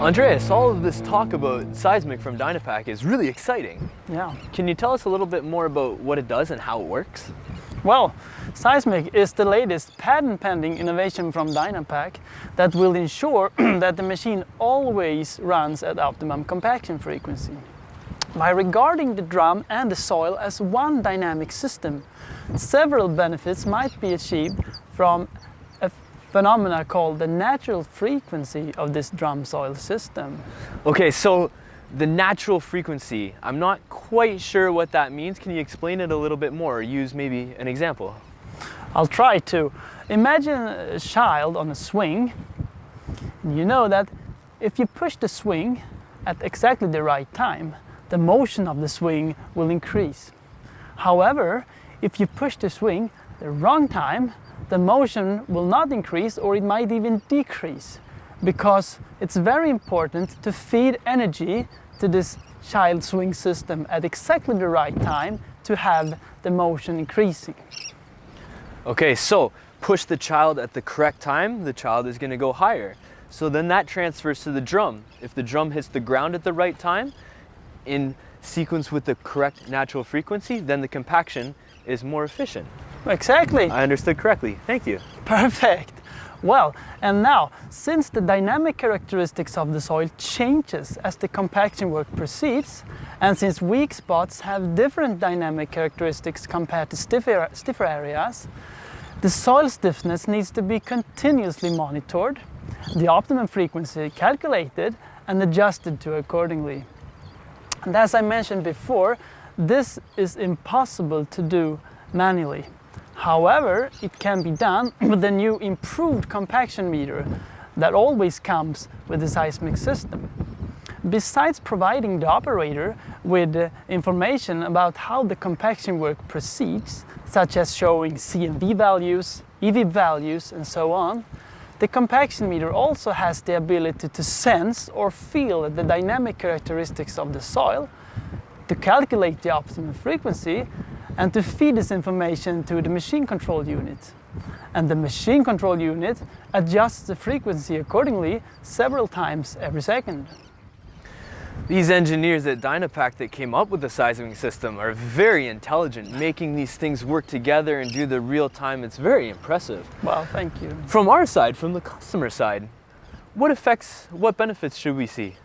Andreas, all of this talk about Seismic from Dynapac is really exciting. Yeah. Can you tell us a little bit more about what it does and how it works? Well, Seismic is the latest patent-pending innovation from Dynapac that will ensure that the machine always runs at optimum compaction frequency. By regarding the drum and the soil as one dynamic system, several benefits might be achieved from a phenomena called the natural frequency of this drum soil system. Okay, so the natural frequency, I'm not quite sure what that means. Can you explain it a little bit more or use maybe an example? I'll try to. Imagine a child on a swing. You know that if you push the swing at exactly the right time, the motion of the swing will increase. However, if you push the swing the wrong time, the motion will not increase, or it might even decrease, because it's very important to feed energy to this child swing system at exactly the right time to have the motion increasing. Okay, so push the child at the correct time, the child is going to go higher. So then that transfers to the drum. If the drum hits the ground at the right time, in sequence with the correct natural frequency, then the compaction is more efficient. Exactly. I understood correctly. Thank you. Perfect. Well, and now, since the dynamic characteristics of the soil changes as the compaction work proceeds, and since weak spots have different dynamic characteristics compared to stiffer areas, the soil stiffness needs to be continuously monitored, the optimum frequency calculated and adjusted to accordingly. And as I mentioned before, this is impossible to do manually. However, it can be done with the new improved compaction meter that always comes with the seismic system. Besides providing the operator with information about how the compaction work proceeds, such as showing CMV values, EV values and so on, the compaction meter also has the ability to sense or feel the dynamic characteristics of the soil, to calculate the optimum frequency, and to feed this information to the machine control unit. And the machine control unit adjusts the frequency accordingly several times every second. These engineers at Dynapac that came up with the seismic system are very intelligent, making these things work together and do the real time. It's very impressive. Well, thank you. From our side, from the customer side, what benefits should we see?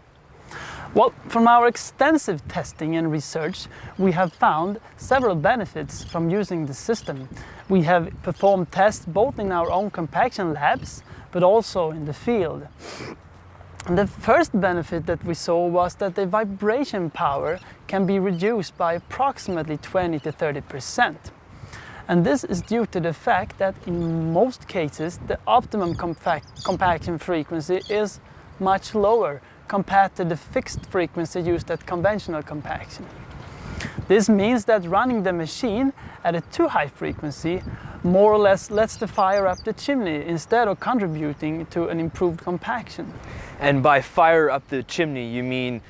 Well, from our extensive testing and research, we have found several benefits from using the system. We have performed tests both in our own compaction labs, but also in the field. And the first benefit that we saw was that the vibration power can be reduced by approximately 20 to 30%. And this is due to the fact that in most cases, the optimum compaction frequency is much lower compared to the fixed frequency used at conventional compaction. This means that running the machine at a too high frequency more or less lets the fire up the chimney instead of contributing to an improved compaction. And by fire up the chimney, you mean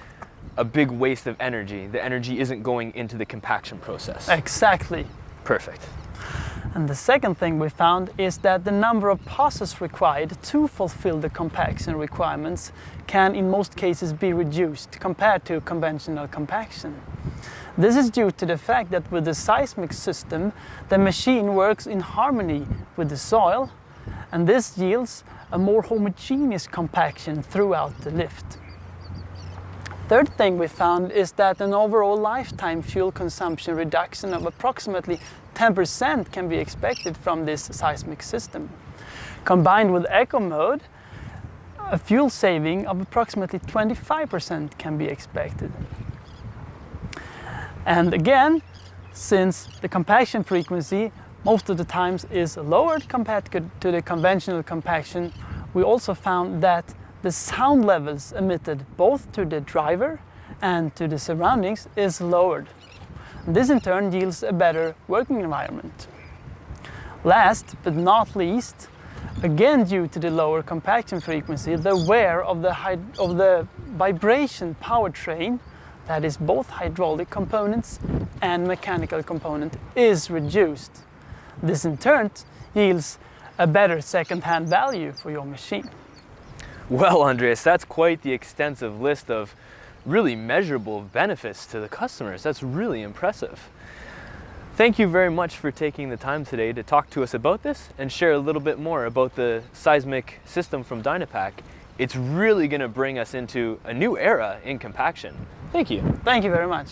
a big waste of energy. The energy isn't going into the compaction process. Exactly. Perfect. And the second thing we found is that the number of passes required to fulfill the compaction requirements can in most cases be reduced compared to conventional compaction. This is due to the fact that with the seismic system, the machine works in harmony with the soil, and this yields a more homogeneous compaction throughout the lift. Third thing we found is that an overall lifetime fuel consumption reduction of approximately 10% can be expected from this seismic system. Combined with eco mode, a fuel saving of approximately 25% can be expected. And again, since the compaction frequency most of the times is lowered compared to the conventional compaction, we also found that the sound levels emitted both to the driver and to the surroundings is lowered. This in turn yields a better working environment. Last but not least, again due to the lower compaction frequency, the wear of the vibration powertrain, that is both hydraulic components and mechanical component, is reduced. This in turn yields a better second-hand value for your machine. Well, Andreas, that's quite the extensive list of really measurable benefits to the customers. That's really impressive. Thank you very much for taking the time today to talk to us about this and share a little bit more about the seismic system from Dynapac. It's really going to bring us into a new era in compaction. Thank you. Thank you very much.